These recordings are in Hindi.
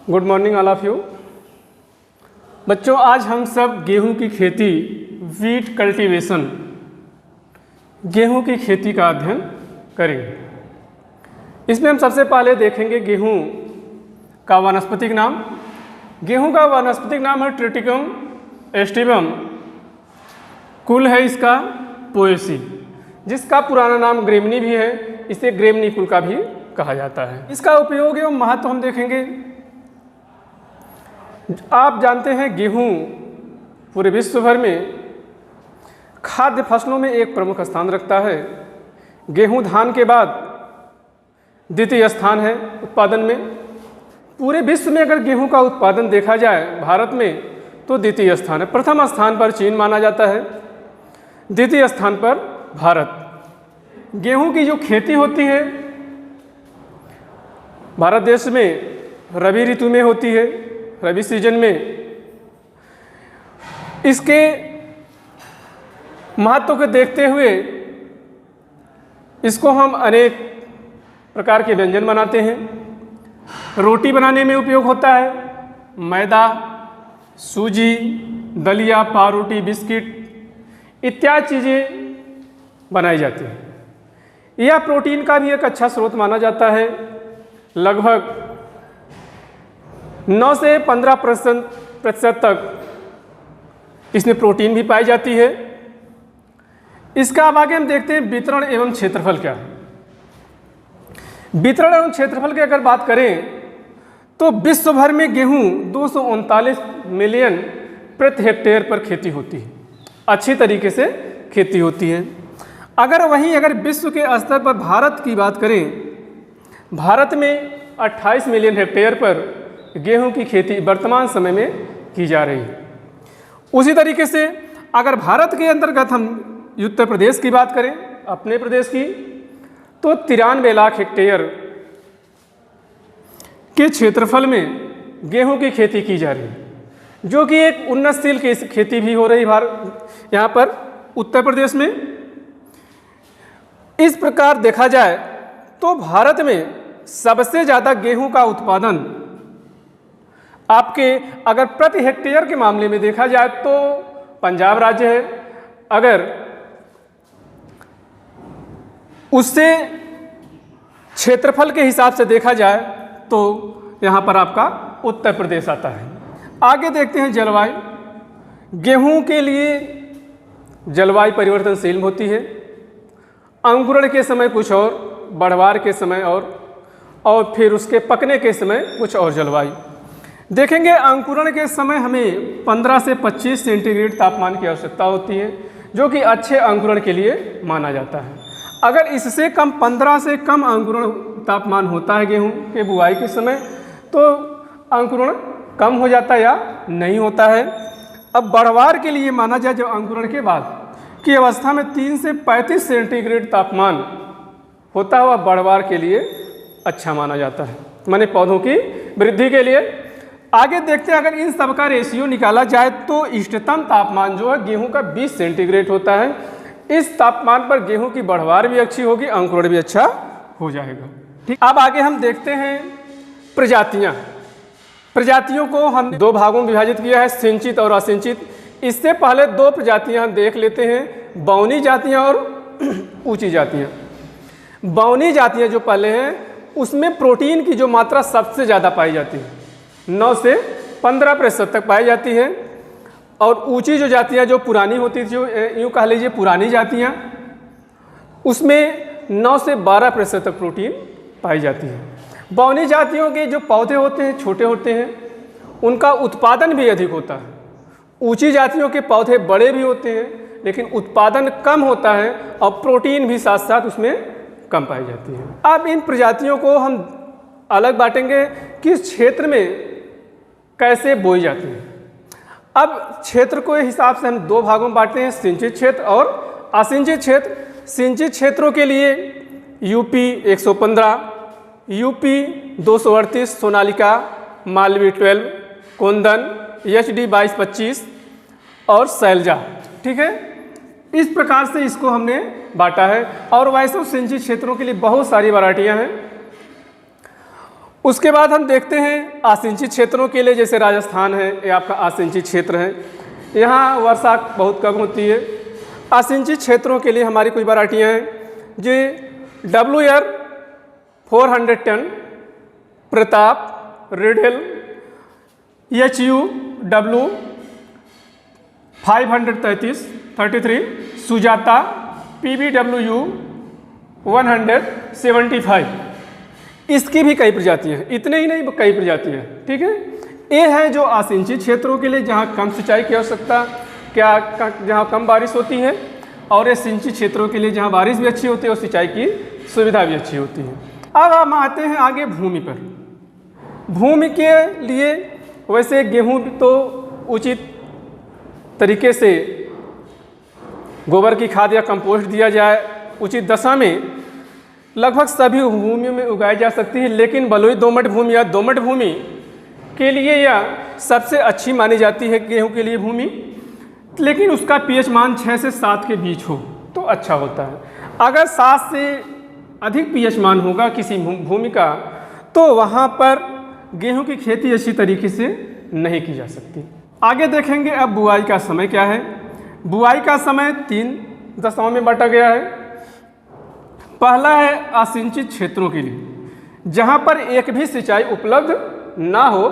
Good morning all of you. बच्चों, आज हम सब गेहूं की खेती, वीट कल्टीवेशन, गेहूं की खेती का अध्ययन करेंगे। इसमें हम सबसे पहले देखेंगे गेहूं का वानस्पतिक नाम। गेहूं का वानस्पतिक नाम है ट्रिटिकम एस्टिवम। कुल है इसका पोएसी, जिसका पुराना नाम ग्रेमनी भी है। इसे ग्रेमनी कुल का भी कहा जाता है। इसका उपयोग एवं महत्व हम देखेंगे। आप जानते हैं गेहूं पूरे विश्व भर में खाद्य फसलों में एक प्रमुख स्थान रखता है। गेहूं धान के बाद द्वितीय स्थान है उत्पादन में। पूरे विश्व में अगर गेहूं का उत्पादन देखा जाए भारत में तो द्वितीय स्थान है। प्रथम स्थान पर चीन माना जाता है, द्वितीय स्थान पर भारत। गेहूं की जो खेती होती है भारत देश में रबी ऋतु में होती है, रबी सीजन में। इसके महत्व को देखते हुए इसको हम अनेक प्रकार के व्यंजन बनाते हैं। रोटी बनाने में उपयोग होता है। मैदा, सूजी, दलिया, पावरोटी, बिस्किट इत्यादि चीज़ें बनाई जाती हैं। यह प्रोटीन का भी एक अच्छा स्रोत माना जाता है। लगभग 9 से 15% तक इसमें प्रोटीन भी पाई जाती है। इसका अब आगे हम देखते हैं वितरण एवं क्षेत्रफल क्या है। वितरण एवं क्षेत्रफल की अगर बात करें तो विश्व भर में गेहूं 239 मिलियन प्रति हेक्टेयर पर खेती होती है। अच्छी तरीके से खेती होती है। अगर विश्व के स्तर पर भारत की बात करें, भारत में 28 मिलियन हेक्टेयर पर गेहूं की खेती वर्तमान समय में की जा रही है। उसी तरीके से अगर भारत के अंतर्गत हम उत्तर प्रदेश की बात करें, अपने प्रदेश की, तो 93 लाख हेक्टेयर के क्षेत्रफल में गेहूं की खेती की जा रही है, जो कि एक उन्नतशील खेती भी हो रही भारत यहाँ पर उत्तर प्रदेश में। इस प्रकार देखा जाए तो भारत में सबसे ज़्यादा गेहूं का उत्पादन आपके अगर प्रति हेक्टेयर के मामले में देखा जाए तो पंजाब राज्य है। अगर उससे क्षेत्रफल के हिसाब से देखा जाए तो यहाँ पर आपका उत्तर प्रदेश आता है। आगे देखते हैं जलवायु। गेहूं के लिए जलवायु परिवर्तनशील होती है। अंकुरण के समय कुछ और, बढ़वार के समय और फिर उसके पकने के समय कुछ और जलवायु देखेंगे। अंकुरण के समय हमें 15 से 25 सेंटीग्रेड तापमान की आवश्यकता होती है, जो कि अच्छे अंकुरण के लिए माना जाता है। अगर इससे कम 15 से कम अंकुरण तापमान होता है गेहूं के बुआई के समय, तो अंकुरण कम हो जाता है या नहीं होता है। अब बढ़वार के लिए माना जाए जो अंकुरण के बाद की अवस्था में 3 से 35 सेंटीग्रेड तापमान होता हुआ बढ़वार के लिए अच्छा माना जाता है, माने पौधों की वृद्धि के लिए। आगे देखते हैं, अगर इन सब का रेशियो निकाला जाए तो इष्टतम तापमान जो है गेहूं का 20 सेंटीग्रेड होता है। इस तापमान पर गेहूं की बढ़वार भी अच्छी होगी, अंकुरण भी अच्छा हो जाएगा। ठीक, अब आगे हम देखते हैं प्रजातियां। प्रजातियों को हम 2 भागों में विभाजित किया है, सिंचित और असिंचित। इससे पहले 2 प्रजातियां हम देख लेते हैं, बौनी जातियां और ऊंची जातियां। बौनी जातियां जो पहले हैं उसमें प्रोटीन की जो मात्रा सबसे ज़्यादा पाई जाती है, 9 से 15% तक पाई जाती है। और ऊंची जो जातियां जो पुरानी होती थी, जो यूँ कह लीजिए पुरानी जातियां, उसमें 9 से 12% तक प्रोटीन पाई जाती है। बौनी जातियों के जो पौधे होते हैं छोटे होते हैं, उनका उत्पादन भी अधिक होता है। ऊंची जातियों के पौधे बड़े भी होते हैं लेकिन उत्पादन कम होता है और प्रोटीन भी साथ साथ उसमें कम पाई जाती है। अब इन प्रजातियों को हम अलग बांटेंगे किस क्षेत्र में कैसे बोई जाती है। अब क्षेत्र के हिसाब से हम 2 भागों में बांटते हैं, सिंचित क्षेत्र और असिंचित क्षेत्र। सिंचित क्षेत्रों के लिए UP 115, UP 238, Sonalika, Malvi 12, कोंदन, HD 2225 और सैलजा। ठीक है, इस प्रकार से इसको हमने बांटा है। और वैसे सिंचित क्षेत्रों के लिए बहुत सारी वैरायटियां हैं। उसके बाद हम देखते हैं आसिंचित क्षेत्रों के लिए, जैसे राजस्थान है, ये आपका आसिंचित क्षेत्र है, यहाँ वर्षा बहुत कम होती है। आसिंचित क्षेत्रों के लिए हमारी कुछ वैरायटियाँ हैं जी। WR 410, Pratap, रिडेल, HU W 533, Sujata, PBWU 175। इसकी भी कई प्रजातियाँ हैं, इतने ही नहीं कई प्रजातियाँ हैं, ठीक है। ये है जो आसिंचित क्षेत्रों के लिए, जहाँ कम सिंचाई की आवश्यकता जहाँ कम बारिश होती है, और ये सिंचित क्षेत्रों के लिए जहाँ बारिश भी अच्छी होती है और सिंचाई की सुविधा भी अच्छी होती है। अब हम आते हैं आगे भूमि पर। भूमि के लिए वैसे गेहूँ तो उचित तरीके से गोबर की खाद या कंपोस्ट दिया जाए, उचित दशा में लगभग सभी भूमियों में उगाई जा सकती है, लेकिन बलुई दोमट भूमि या दोमट भूमि के लिए यह सबसे अच्छी मानी जाती है गेहूं के लिए भूमि, लेकिन उसका pH मान 6 से 7 के बीच हो तो अच्छा होता है। अगर 7 से अधिक pH मान होगा किसी भूमि का, तो वहाँ पर गेहूं की खेती अच्छी तरीके से नहीं की जा सकती। आगे देखेंगे अब बुआई का समय क्या है। बुआई का समय 3 दशाओं में बांटा गया है। पहला है असिंचित क्षेत्रों के लिए, जहाँ पर एक भी सिंचाई उपलब्ध ना हो,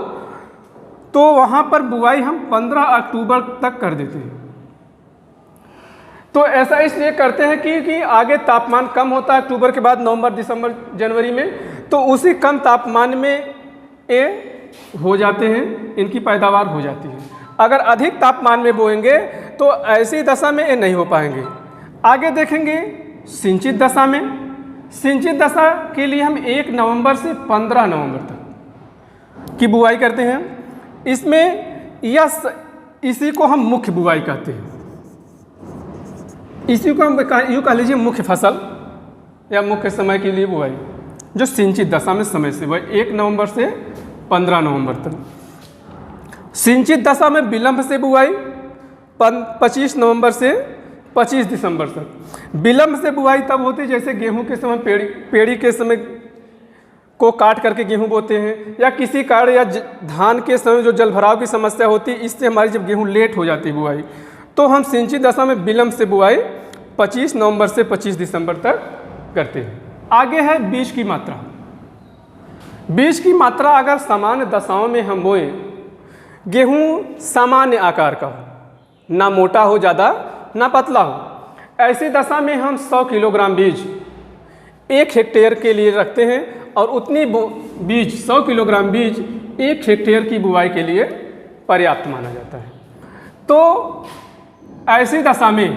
तो वहाँ पर बुआई हम 15 अक्टूबर तक कर देते हैं। तो ऐसा इसलिए करते हैं कि आगे तापमान कम होता है अक्टूबर के बाद, नवंबर, दिसंबर, जनवरी में, तो उसी कम तापमान में ये हो जाते हैं, इनकी पैदावार हो जाती है। अगर अधिक तापमान में बोएंगे तो ऐसी दशा में ये नहीं हो पाएंगे। आगे देखेंगे सिंचित दशा में। सिंचित दशा के लिए हम 1 नवंबर से 15 नवंबर तक की बुआई करते हैं। इसमें इसी को हम मुख्य बुआई कहते हैं। इसी को हम यूँ कह लीजिए मुख्य फसल या मुख्य समय के लिए बुआई, जो सिंचित दशा में समय से बुआई 1 नवंबर से 15 नवंबर तक। सिंचित दशा में विलंब से बुआई 25 नवंबर से 25 दिसंबर तक। विलंब से बुआई तब होती है जैसे गेहूं के समय पेड़ी के समय को काट करके गेहूं बोते हैं, या किसी कारण या धान के समय जो जलभराव की समस्या होती है, इससे हमारी जब गेहूं लेट हो जाती है बुआई, तो हम सिंचित दशा में विलंब से बुआई 25 नवंबर से 25 दिसंबर तक करते हैं। आगे है बीज की मात्रा। बीज की मात्रा अगर सामान्य दशाओं में हम बोएं, गेहूं सामान्य आकार का हो, ना मोटा हो ज़्यादा ना पतला हो, ऐसी दशा में हम 100 किलोग्राम बीज 1 हेक्टेयर के लिए रखते हैं, और उतनी बीज 100 किलोग्राम बीज 1 हेक्टेयर की बुआई के लिए पर्याप्त माना जाता है। तो ऐसी दशा में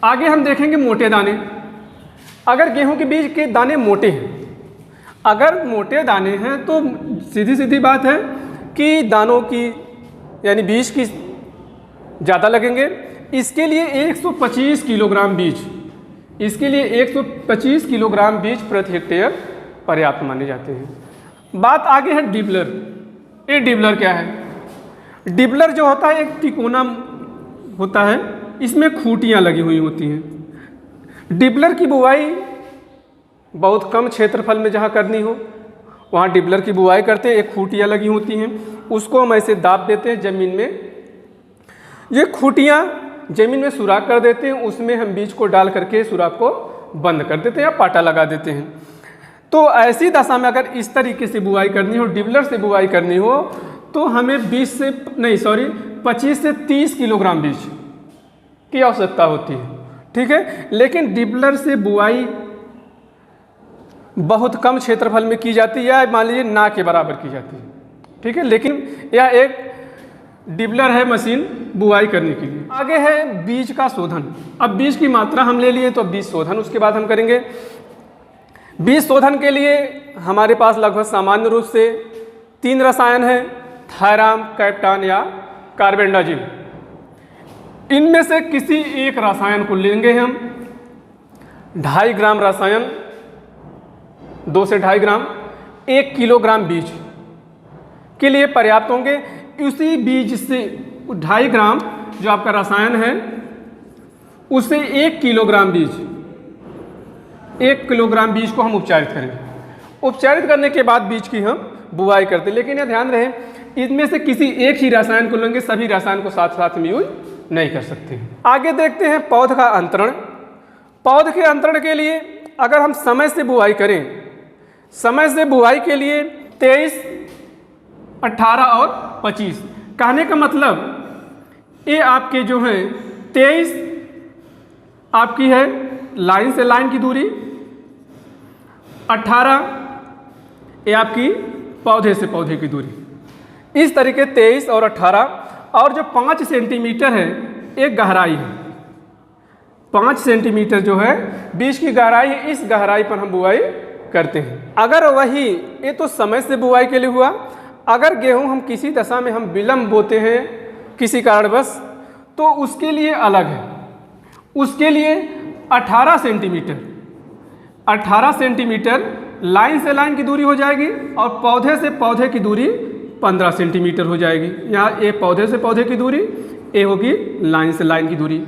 आगे हम देखेंगे मोटे दाने। अगर गेहूं के बीज के दाने मोटे हैं, अगर मोटे दाने हैं तो सीधी सीधी बात है कि दानों की यानी बीज की ज़्यादा लगेंगे। इसके लिए 125 किलोग्राम बीज, इसके लिए 125 किलोग्राम बीज प्रति हेक्टेयर पर्याप्त माने जाते हैं। बात आगे है डिबलर। ये डिबलर क्या है? डिबलर जो होता है एक तिकोना होता है, इसमें खूंटियाँ लगी हुई होती हैं। डिबलर की बुआई बहुत कम क्षेत्रफल में जहाँ करनी हो वहाँ डिबलर की बुआई करते हैं। एक खूंटियाँ लगी होती हैं, उसको हम ऐसे दाब देते हैं ज़मीन में। ये खूंटियाँ ज़मीन में सुराख कर देते हैं, उसमें हम बीज को डाल करके सुराख को बंद कर देते हैं या पाटा लगा देते हैं। तो ऐसी दशा में अगर इस तरीके से बुआई करनी हो, डिबलर से बुआई करनी हो, तो हमें 25 से 30 किलोग्राम बीज की आवश्यकता होती है, ठीक है। लेकिन डिबलर से बुआई बहुत कम क्षेत्रफल में की जाती है, मान लीजिए ना के बराबर की जाती है, ठीक है। लेकिन यह एक डिबलर है मशीन बुआई करने के लिए। आगे है बीज का शोधन। अब बीज की मात्रा हम ले लिए तो बीज शोधन उसके बाद हम करेंगे। बीज शोधन के लिए हमारे पास लगभग सामान्य रूप से 3 रसायन हैं, थायराम, कैप्टान या कार्बेंडाजिम। इनमें से किसी एक रसायन को लेंगे हम। 2.5 ग्राम रसायन, 2 से 2.5 ग्राम 1 किलोग्राम बीज के लिए पर्याप्त होंगे। उसी बीज से 2.5 ग्राम जो आपका रसायन है, उसे 1 किलोग्राम बीज को हम उपचारित करेंगे। उपचारित करने के बाद बीज की हम बुआई करते हैं। लेकिन यह ध्यान रहे, इनमें से किसी एक ही रसायन को लेंगे, सभी रसायन को साथ साथ में यूज नहीं कर सकते। आगे देखते हैं पौध का अंतरण। पौध के अंतरण के लिए अगर हम समय से बुआई करें, समय से बुआई के लिए 23, 18 और 25, कहने का मतलब ये आपके जो हैं 23 आपकी है लाइन से लाइन की दूरी, 18 ये आपकी पौधे से पौधे की दूरी। इस तरीके 23 और 18, और जो 5 सेंटीमीटर है एक गहराई है। 5 सेंटीमीटर जो है बीज की गहराई है, इस गहराई पर हम बुआई करते हैं। अगर वही, ये तो समय से बुआई के लिए हुआ, अगर गेहूं हम किसी दशा में हम विलंब बोते हैं किसी कारणवश, तो उसके लिए अलग है। उसके लिए 18 सेंटीमीटर 18 सेंटीमीटर लाइन से लाइन की दूरी हो जाएगी, और पौधे से पौधे की दूरी 15 सेंटीमीटर हो जाएगी। यहाँ ए पौधे से पौधे की दूरी, ए होगी लाइन से लाइन की दूरी।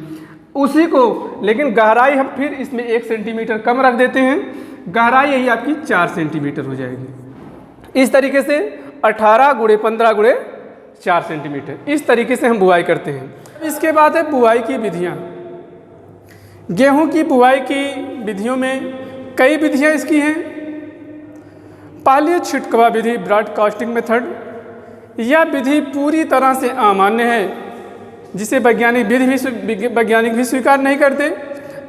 उसी को लेकिन गहराई हम फिर इसमें 1 सेंटीमीटर कम रख देते हैं, गहराई यही आपकी 4 सेंटीमीटर हो जाएगी। इस तरीके से 18 × 15 × 4 सेंटीमीटर, इस तरीके से हम बुआई करते हैं। इसके बाद है बुआई की विधियाँ। गेहूं की बुआई की विधियों में कई विधियाँ इसकी हैं। पहली छिटकवा विधि, ब्रॉडकास्टिंग मेथड। यह विधि पूरी तरह से अमान्य है, जिसे वैज्ञानिक भी स्वीकार नहीं करते,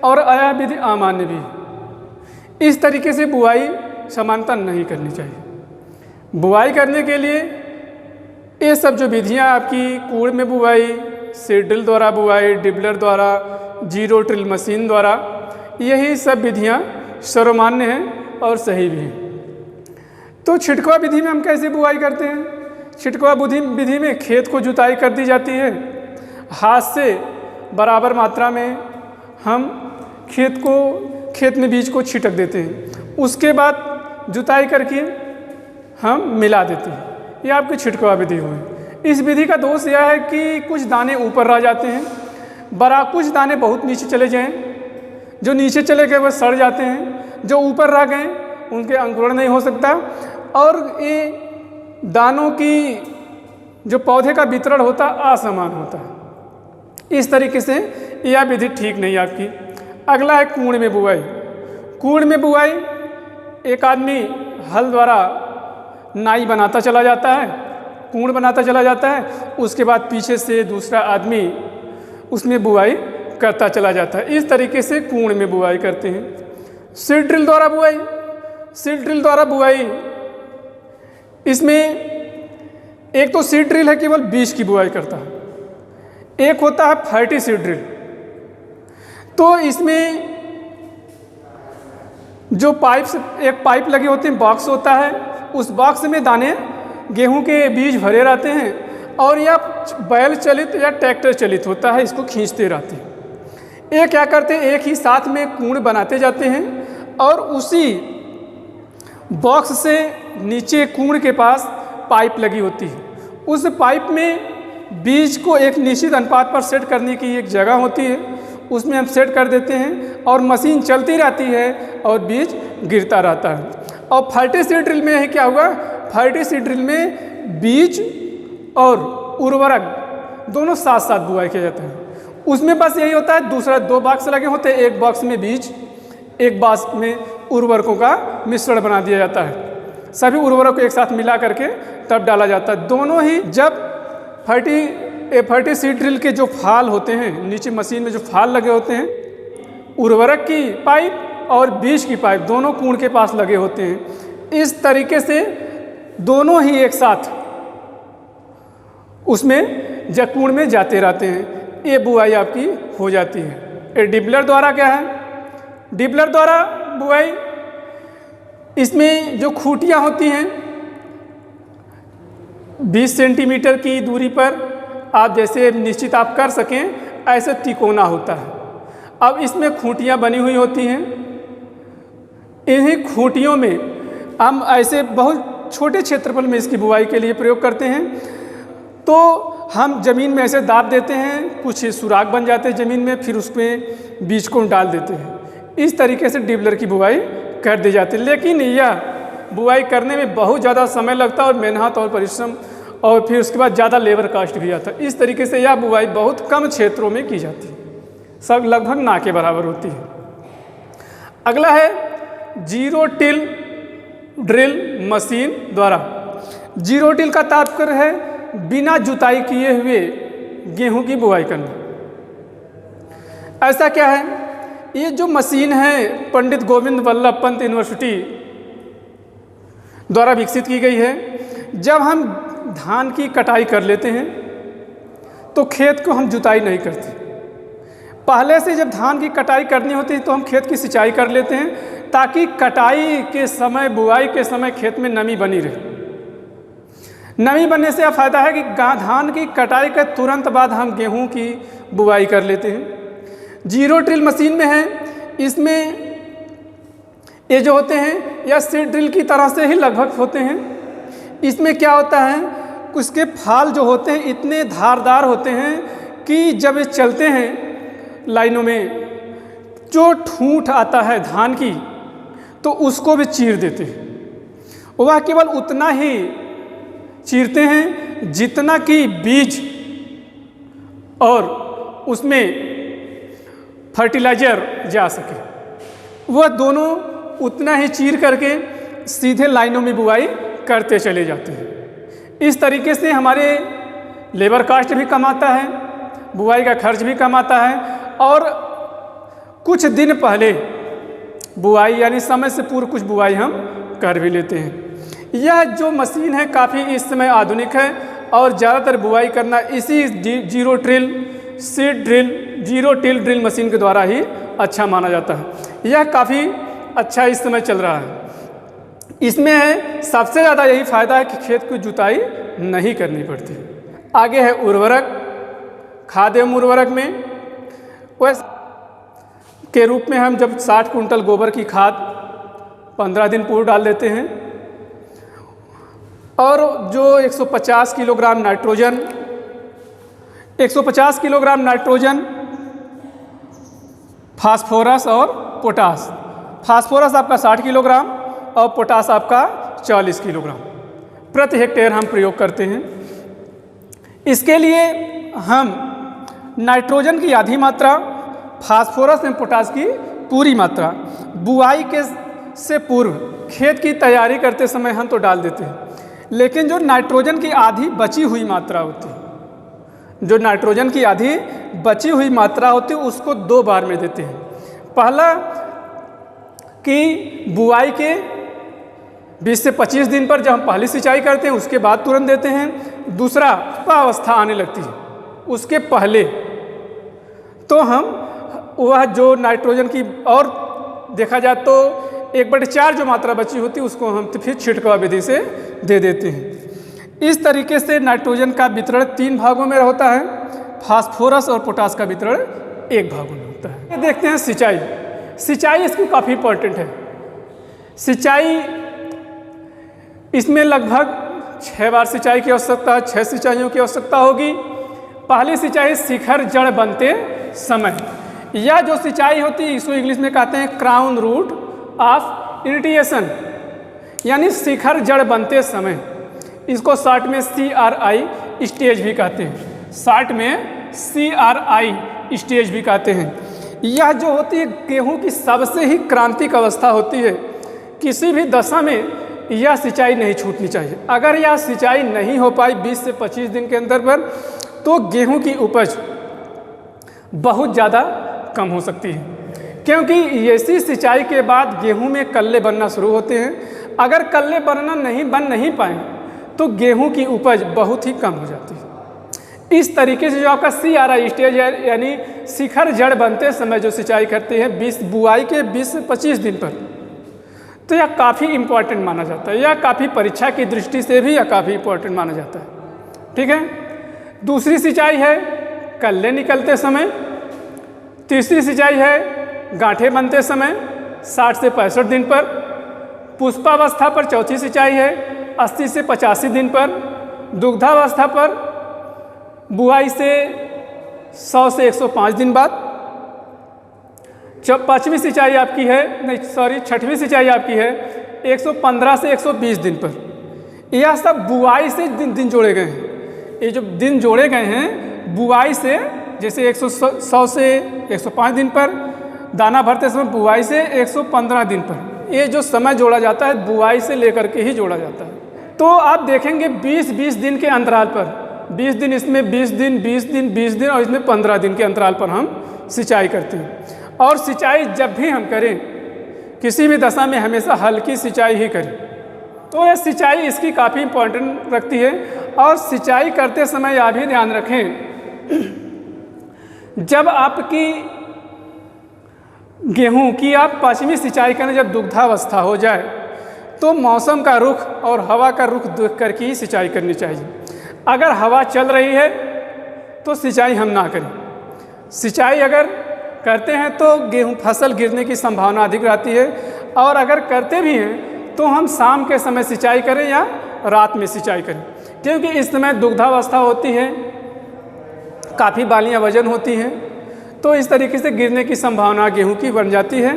और यह विधि अमान्य भी है। इस तरीके से बुआई समानता नहीं करनी चाहिए। बुआई करने के लिए ये सब जो विधियाँ आपकी, कूड़ में बुआई, सीड ड्रिल द्वारा बुआई, डिबलर द्वारा, जीरो ड्रिल मशीन द्वारा, यही सब विधियाँ सर्वमान्य हैं और सही भी हैं। तो छिटकवा विधि में हम कैसे बुआई करते हैं? छिटकवा विधि में खेत को जुताई कर दी जाती है। हाथ से बराबर मात्रा में हम खेत में बीज को छिटक देते हैं। उसके बाद जुताई करके हम मिला देते हैं। ये आपकी छिटकवा विधि हुई। इस विधि का दोष यह है कि कुछ दाने ऊपर रह जाते हैं, कुछ दाने बहुत नीचे चले जाएं। जो नीचे चले गए वह सड़ जाते हैं, जो ऊपर रह गए उनके अंकुरण नहीं हो सकता, और ये दानों की जो पौधे का वितरण होता असमान होता है। इस तरीके से यह विधि ठीक नहीं आपकी। अगला है कूड़ में बुआई। कूड़ में बुआई, एक आदमी हल द्वारा नाई बनाता चला जाता है, कूड़ बनाता चला जाता है, उसके बाद पीछे से दूसरा आदमी उसमें बुआई करता चला जाता है। इस तरीके से कूड़ में बुआई करते हैं। सीड ड्रिल द्वारा बुआई। सीड ड्रिल द्वारा बुआई, इसमें एक तो सीड ड्रिल है केवल बीज की बुआई करता है, एक होता है फर्टी सीड ड्रिल। तो इसमें जो एक पाइप लगे होते हैं, बॉक्स होता है, उस बॉक्स में दाने गेहूं के बीज भरे रहते हैं, और यह बैल चलित या ट्रैक्टर चलित होता है, इसको खींचते रहते हैं। ये क्या करते हैं, एक ही साथ में कूड़ बनाते जाते हैं, और उसी बॉक्स से नीचे कूड़ के पास पाइप लगी होती है। उस पाइप में बीज को एक निश्चित अनुपात पर सेट करने की एक जगह होती है, उसमें हम सेट कर देते हैं, और मशीन चलती रहती है और बीज गिरता रहता है। और फर्टी सीड ड्रिल में क्या हुआ, फर्टी सीड ड्रिल में बीज और उर्वरक दोनों साथ साथ बुआई किया जाता है। उसमें बस यही होता है, दूसरा 2 बॉक्स लगे होते हैं, एक बॉक्स में बीज, एक बॉक्स में उर्वरकों का मिश्रण बना दिया जाता है। सभी उर्वरक को एक साथ मिला करके तब डाला जाता है। दोनों ही जब फर्टी सीड ड्रिल के जो फाल होते हैं, नीचे मशीन में जो फाल लगे होते हैं, उर्वरक की पाइप और बीज की पाइप दोनों कूड़ के पास लगे होते हैं। इस तरीके से दोनों ही एक साथ उसमें कूड़ में जाते रहते हैं। ये बुआई आपकी हो जाती है। ये डिबलर द्वारा क्या है, डिबलर द्वारा बुआई, इसमें जो खूंटियाँ होती हैं 20 सेंटीमीटर की दूरी पर आप जैसे निश्चित आप कर सकें, ऐसे तिकोना होता है। अब इसमें खूंटियाँ बनी हुई होती हैं। इन्हीं खूंटियों में हम ऐसे बहुत छोटे क्षेत्रफल में इसकी बुआई के लिए प्रयोग करते हैं। तो हम ज़मीन में ऐसे दाब देते हैं, कुछ सुराख बन जाते हैं ज़मीन में, फिर उसमें बीज को डाल देते हैं। इस तरीके से डिबलर की बुआई कर दी जाती है। लेकिन यह बुआई करने में बहुत ज़्यादा समय लगता है और मेहनत और परिश्रम, और फिर उसके बाद ज़्यादा लेबर कास्ट भी आता है। इस तरीके से यह बुआई बहुत कम क्षेत्रों में की जाती है, सब लगभग ना के बराबर होती है। अगला है जीरो टिल ड्रिल मशीन द्वारा। जीरो टिल का तात्पर्य है बिना जुताई किए हुए गेहूं की बुआई करना। ऐसा क्या है, ये जो मशीन है पंडित गोविंद वल्लभ पंत यूनिवर्सिटी द्वारा विकसित की गई है। जब हम धान की कटाई कर लेते हैं तो खेत को हम जुताई नहीं करते। पहले से जब धान की कटाई करनी होती है तो हम खेत की सिंचाई कर लेते हैं ताकि कटाई के समय, बुआई के समय खेत में नमी बनी रहे। नमी बनने से यह फायदा है कि धान की कटाई के तुरंत बाद हम गेहूं की बुआई कर लेते हैं। जीरो ड्रिल मशीन में है, इसमें ये जो होते हैं यह सीड ड्रिल की तरह से ही लगभग होते हैं। इसमें क्या होता है, उसके फाल जो होते हैं इतने धारदार होते हैं कि जब ये चलते हैं लाइनों में, जो ठूंठ आता है धान की तो उसको भी चीर देते हैं। वह केवल उतना ही चीरते हैं जितना कि बीज और उसमें फर्टिलाइजर जा सके। वह दोनों उतना ही चीर करके सीधे लाइनों में बुआई करते चले जाते हैं। इस तरीके से हमारे लेबर कास्ट भी कम आता है, बुआई का खर्च भी कम आता है, और कुछ दिन पहले बुआई यानी समय से पूर्व कुछ बुआई हम कर भी लेते हैं। यह जो मशीन है काफ़ी इस समय आधुनिक है और ज़्यादातर बुआई करना इसी zero till seed drill zero till drill machine के द्वारा ही अच्छा माना जाता है। यह काफ़ी अच्छा इस समय चल रहा है। इसमें है सबसे ज़्यादा यही फायदा है कि खेत की जुताई नहीं करनी पड़ती। आगे है उर्वरक, खाद एवं उर्वरक में वैसे के रूप में हम जब 60 कुंटल गोबर की खाद 15 दिन पूर्व डाल देते हैं, और जो 150 kilogram nitrogen, 150 kilogram nitrogen, phosphorus और पोटास। फास्फोरस आपका 60 किलोग्राम और पोटास आपका 40 किलोग्राम प्रति हेक्टेयर हम प्रयोग करते हैं। इसके लिए हम नाइट्रोजन की आधी मात्रा, फास्फोरस एवं पोटास की पूरी मात्रा बुआई के से पूर्व खेत की तैयारी करते समय हम तो डाल देते हैं, लेकिन जो नाइट्रोजन की आधी बची हुई मात्रा होती है, जो नाइट्रोजन की आधी बची हुई मात्रा होती है उसको 2 बार में देते हैं। पहला कि बुआई के 20 से 25 दिन पर जब हम पहली सिंचाई करते हैं उसके बाद तुरंत देते हैं। दूसरा अवस्था आने लगती है उसके पहले तो हम वह जो नाइट्रोजन की, और देखा जाए तो 1/4 जो मात्रा बची होती है उसको हम फिर छिड़काव विधि से दे देते हैं। इस तरीके से नाइट्रोजन का वितरण 3 भागों में होता है, फास्फोरस और पोटास का वितरण 1 भागों में होता है। ये देखते हैं सिंचाई। सिंचाई इसकी काफ़ी इंपॉर्टेंट है। सिंचाई इसमें लगभग 6 बार सिंचाई की आवश्यकता है, 6 सिंचाइयों की आवश्यकता होगी। पहली सिंचाई शिखर जड़ बनते समय, यह जो सिंचाई होती है इसको इंग्लिश में कहते हैं क्राउन रूट ऑफ इरिटेशन, यानी शिखर जड़ बनते समय। इसको शॉर्ट में CRI स्टेज भी कहते हैं, शॉर्ट में CRI स्टेज भी कहते हैं। यह जो होती है गेहूं की सबसे ही क्रांतिक अवस्था होती है। किसी भी दशा में यह सिंचाई नहीं छूटनी चाहिए। अगर यह सिंचाई नहीं हो पाई 20 से 25 दिन के अंदर पर, तो गेहूं की उपज बहुत ज़्यादा कम हो सकती है, क्योंकि ऐसी सिंचाई के बाद गेहूं में कल्ले बनना शुरू होते हैं। अगर कल्ले बन नहीं पाए तो गेहूं की उपज बहुत ही कम हो जाती है। इस तरीके से जो आपका CRI स्टेज है, यानी शिखर जड़ बनते समय जो सिंचाई करते हैं बुआई के 20 से 25 दिन पर, तो यह काफ़ी इम्पोर्टेंट माना जाता है। यह काफ़ी परीक्षा की दृष्टि से भी यह काफ़ी इम्पोर्टेंट माना जाता है। ठीक है। दूसरी सिंचाई है कल्ले निकलते समय। तीसरी सिंचाई है गांठें बनते समय 60 से 65 दिन पर। पुष्पावस्था पर चौथी सिंचाई है 80 से 85 दिन पर। दुग्धावस्था पर बुआई से 100 से 105 दिन बाद। पाँचवीं सिंचाई आपकी है, नहीं सॉरी, छठवीं सिंचाई आपकी है 115 से 120 दिन पर। यह सब बुआई से दिन जोड़े गए हैं। ये जो दिन जोड़े गए हैं बुआई से, जैसे 100 से 105 दिन पर, दाना भरते समय बुआई से 115 दिन पर। ये जो समय जोड़ा जाता है बुआई से लेकर के ही जोड़ा जाता है। तो आप देखेंगे 20-20 दिन के अंतराल पर, 20 दिन इसमें, 20 दिन, 20 दिन, 20 दिन और इसमें 15 दिन के अंतराल पर हम सिंचाई करते हैं। और सिंचाई जब भी हम करें किसी भी दशा में हमेशा हल्की सिंचाई ही करें। तो यह सिंचाई इसकी काफ़ी इम्पोर्टेंट रखती है। और सिंचाई करते समय यह भी ध्यान रखें, जब आपकी गेहूं की आप पाँचवीं सिंचाई करें, जब दुग्धावस्था हो जाए, तो मौसम का रुख और हवा का रुख देख करके ही सिंचाई करनी चाहिए। अगर हवा चल रही है तो सिंचाई हम ना करें। सिंचाई अगर करते हैं तो गेहूं फसल गिरने की संभावना अधिक रहती है। और अगर करते भी हैं तो हम शाम के समय सिंचाई करें या रात में सिंचाई करें, क्योंकि इस समय दुग्धावस्था होती है, काफ़ी बालियाँ वजन होती हैं, तो इस तरीके से गिरने की संभावना गेहूं की बन जाती है।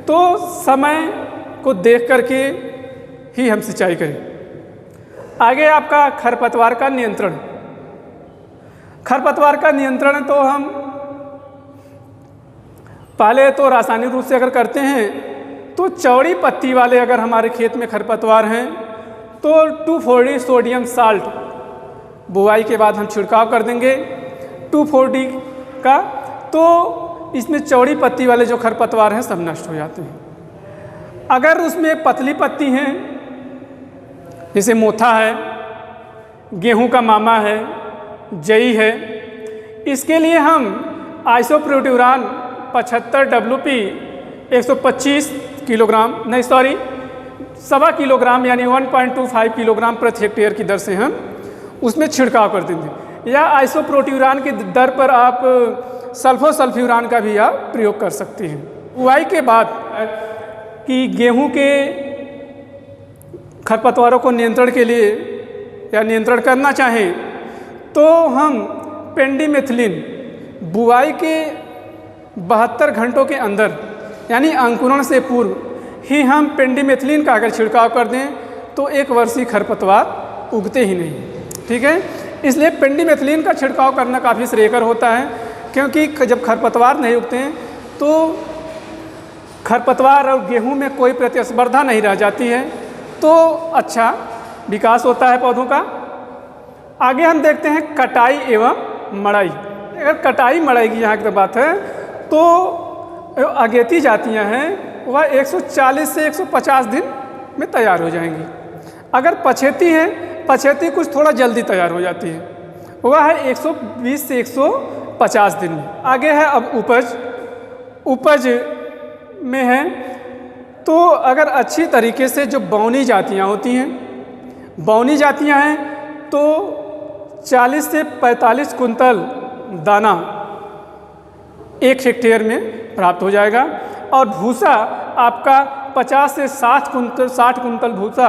तो समय को देख करके ही हम सिंचाई करें। आगे आपका खरपतवार का नियंत्रण। खरपतवार का नियंत्रण तो हम पहले तो रासायनिक रूप से अगर करते हैं तो चौड़ी पत्ती वाले अगर हमारे खेत में खरपतवार हैं तो 2,4-D सोडियम साल्ट बुआई के बाद हम छिड़काव कर देंगे 2,4-D का। तो इसमें चौड़ी पत्ती वाले जो खरपतवार हैं सब नष्ट हो जाते हैं। अगर उसमें पतली पत्ती हैं, जैसे मोथा है, गेहूं का मामा है, जई है, इसके लिए हम आइसोप्रोट्यूरान 75 WP 125 किलोग्राम, नहीं सॉरी 1.25 किलोग्राम यानी 1.25 किलोग्राम प्रति हेक्टेयर की दर से हम उसमें छिड़काव कर देंगे। या आइसोप्रोट्यूरान की दर पर आप सल्फोसल्फ्यूरान का भी आप प्रयोग कर सकते हैं। बुआई के बाद कि गेहूं के खरपतवारों को नियंत्रण के लिए या नियंत्रण करना चाहें तो हम पेंडिमेथिलिन बुआई के 72 घंटों के अंदर यानी अंकुरण से पूर्व ही हम पेंडिमेथिलिन का अगर छिड़काव कर दें तो 1 वर्षीय खरपतवार उगते ही नहीं, ठीक है। इसलिए पेंडिमेथिलिन का छिड़काव करना काफ़ी श्रेयकर होता है, क्योंकि जब खरपतवार नहीं उगते हैं तो खरपतवार और गेहूं में कोई प्रतिस्पर्धा नहीं रह जाती है, तो अच्छा विकास होता है पौधों का। आगे हम देखते हैं कटाई एवं मड़ाई। अगर कटाई मड़ाई की यहाँ की बात है तो अगेती जातियाँ हैं वह 140 से 150 दिन में तैयार हो जाएंगी। अगर पछेती है, पछेती कुछ थोड़ा जल्दी तैयार हो जाती है, वह है 120 से 150 दिन में। आगे है अब उपज। उपज में है तो अगर अच्छी तरीके से जो बौनी जातियाँ होती हैं, बौनी जातियाँ हैं तो 40 से 45 कुंतल दाना 1 हेक्टेयर में प्राप्त हो जाएगा। और भूसा आपका 50 से 60 कुंतल भूसा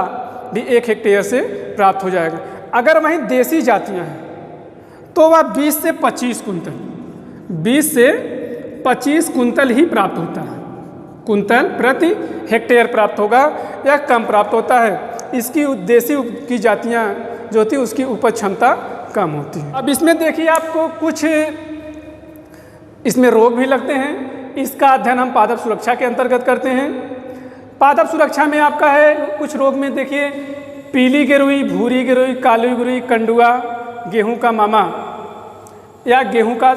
भी 1 हेक्टेयर से प्राप्त हो जाएगा। अगर वहीं देसी जातियाँ हैं तो वह 20 से 25 कुंतल, 20 से 25 कुंतल ही प्राप्त होता है, कुंतल प्रति हेक्टेयर प्राप्त होगा या कम प्राप्त होता है। इसकी देसी की जातियाँ जो होती है उसकी उपज क्षमता कम होती है। अब इसमें देखिए आपको कुछ इसमें रोग भी लगते हैं। इसका अध्ययन हम पादप सुरक्षा के अंतर्गत करते हैं। पादप सुरक्षा में आपका है कुछ रोग में देखिए पीली गिरुई, भूरी गिरुई, काली गिरुई, कंडुआ, गेहूं का मामा या गेहूं का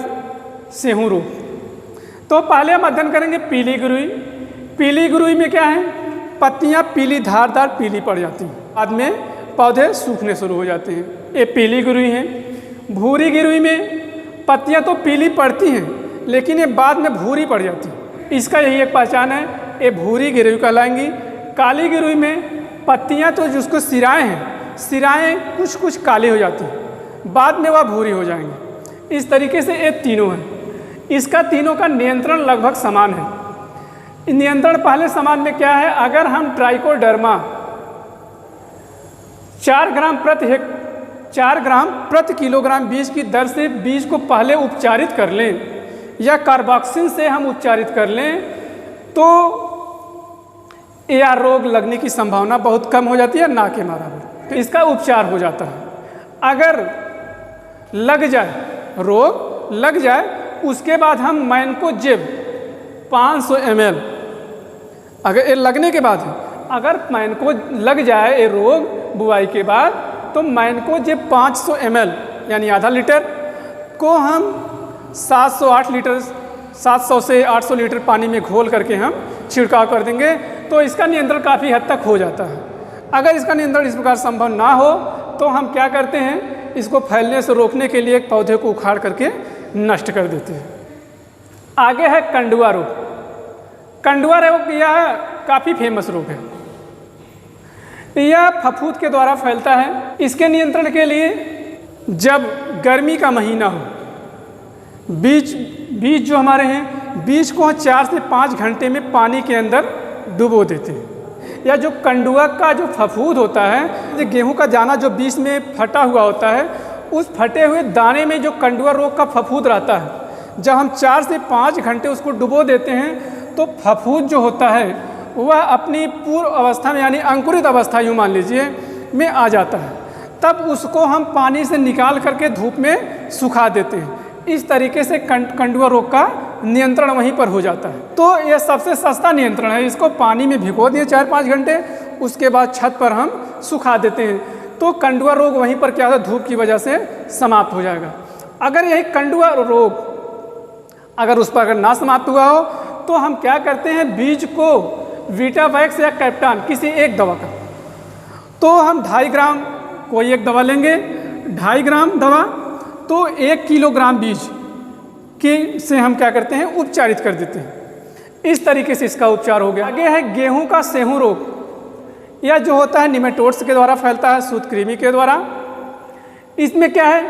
सेहू रोग। तो पहले हम अध्ययन करेंगे पीली गिरुई। पीली गिरुई में क्या है, पत्तियां पीली धारदार पीली पड़ जाती हैं, बाद में पौधे सूखने शुरू हो जाते हैं, ये पीली गिरुई है। भूरी गिरुई में पत्तियां तो पीली पड़ती हैं लेकिन ये बाद में भूरी पड़ जाती है, इसका यही एक पहचान है, ये भूरी गिरुई कहलाएंगी। काली गिरुई में पत्तियां तो जिसको सिराएँ हैं, सिराएँ कुछ कुछ काली हो जाती हैं, बाद में वह भूरी हो जाएंगी। इस तरीके से ये तीनों हैं। इसका तीनों का नियंत्रण लगभग समान है। नियंत्रण पहले समान में क्या है, अगर हम ट्राइकोडर्मा 4 ग्राम प्रति किलोग्राम बीज की दर से बीज को पहले उपचारित कर लें या कार्बोक्सिन से हम उपचारित कर लें तो या रोग लगने की संभावना बहुत कम हो जाती है, ना के बराबर। तो इसका उपचार हो जाता है। अगर लग जाए, रोग लग जाए, उसके बाद हम मैनकोजेब 500 ml, अगर ये लगने के बाद है, अगर मैनको लग जाए ये रोग बुआई के बाद, तो मैनकोजेब 500 ml यानी आधा लीटर को हम 700 से 800 लीटर पानी में घोल करके हम छिड़काव कर देंगे, तो इसका नियंत्रण काफ़ी हद तक हो जाता है। अगर इसका नियंत्रण इस प्रकार संभव ना हो तो हम क्या करते हैं, इसको फैलने से रोकने के लिए एक पौधे को उखाड़ करके नष्ट कर देते हैं। आगे है कंडुआ रोग। कंडुआ रोग यह काफ़ी फेमस रोग है। यह फफूंद के द्वारा फैलता है। इसके नियंत्रण के लिए जब गर्मी का महीना हो, बीज जो हमारे हैं, बीज को 4 से 5 घंटे में पानी के अंदर डुबो देते हैं। या जो कंडुआ का जो फफूंद होता है, जो गेहूं का दाना जो बीच में फटा हुआ होता है, उस फटे हुए दाने में जो कंडुआ रोग का फफूंद रहता है, जब हम 4 से 5 घंटे उसको डुबो देते हैं तो फफूंद जो होता है वह अपनी पूर्व अवस्था में यानी अंकुरित अवस्था यूँ मान लीजिए में आ जाता है। तब उसको हम पानी से निकाल करके धूप में सुखा देते हैं। इस तरीके से कंडुआ रोग का नियंत्रण वहीं पर हो जाता है। तो यह सबसे सस्ता नियंत्रण है। इसको पानी में भिगो दिए 4-5 घंटे, उसके बाद छत पर हम सुखा देते हैं, तो कंडुआ रोग वहीं पर क्या होता है, धूप की वजह से समाप्त हो जाएगा। अगर यही कंडुआ रोग अगर उस पर अगर ना समाप्त हुआ हो तो हम क्या करते हैं, बीज को वीटावैक्स या कैप्टान किसी एक दवा का, तो हम 2.5 ग्राम कोई एक दवा लेंगे, 2.5 ग्राम दवा, तो 1 किलोग्राम बीज की से हम क्या करते हैं, उपचारित कर देते हैं। इस तरीके से इसका उपचार हो गया। आगे है गेहूं का सेहूं रोग। यह जो होता है निमेटोड्स के द्वारा फैलता है, सूत्रकृमि के द्वारा। इसमें क्या है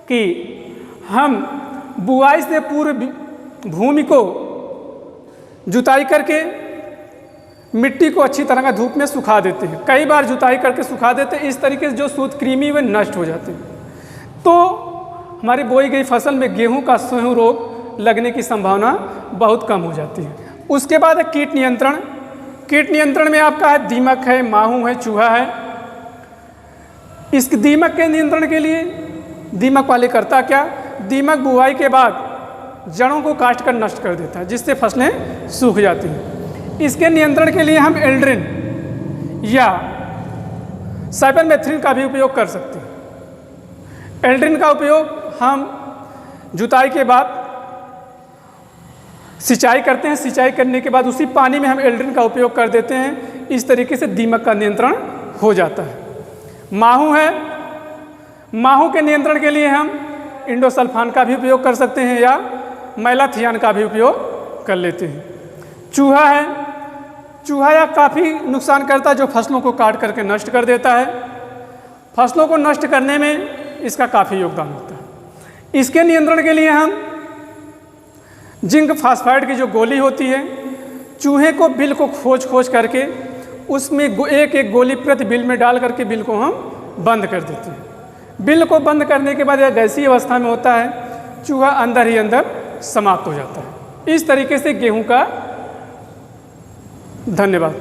कि हम बुआई से पूर्व भूमि को जुताई करके मिट्टी को अच्छी तरह का धूप में सुखा देते हैं। कई बार जुताई करके सुखा देते हैं। इस तरीके से जो सूत्रकृमि वे नष्ट हो जाते हैं। तो हमारी बोई गई फसल में गेहूं का सेहूं रोग लगने की संभावना बहुत कम हो जाती है। उसके बाद है कीट नियंत्रण। कीट नियंत्रण में आपका है दीमक है, माहू है, चूहा है। इस दीमक के नियंत्रण के लिए दीमक वाले करता क्या, दीमक बुआई के बाद जड़ों को काट कर नष्ट कर देता है, जिससे फसलें सूख जाती हैं। इसके नियंत्रण के लिए हम एल्ड्रिन या साइपरमेथ्रिन का भी उपयोग कर सकते हैं। एल्ड्रिन का उपयोग हम जुताई के बाद सिंचाई करते हैं, सिंचाई करने के बाद उसी पानी में हम एल्ड्रिन का उपयोग कर देते हैं। इस तरीके से दीमक का नियंत्रण हो जाता है। माहू है, माहू के नियंत्रण के लिए हम इंडोसल्फान का भी उपयोग कर सकते हैं या मैलाथियान का भी उपयोग कर लेते हैं। चूहा है, चूहा या काफ़ी नुकसान करता है, जो फसलों को काट करके नष्ट कर देता है। फसलों को नष्ट करने में इसका काफ़ी योगदान होता है। इसके नियंत्रण के लिए हम जिंक फास्फाइड की जो गोली होती है, चूहे को बिल को खोज करके उसमें एक एक गोली प्रति बिल में डाल करके बिल को हम बंद कर देते हैं। बिल को बंद करने के बाद यह गैसीय अवस्था में होता है, चूहा अंदर ही अंदर समाप्त हो जाता है। इस तरीके से गेहूं का। धन्यवाद।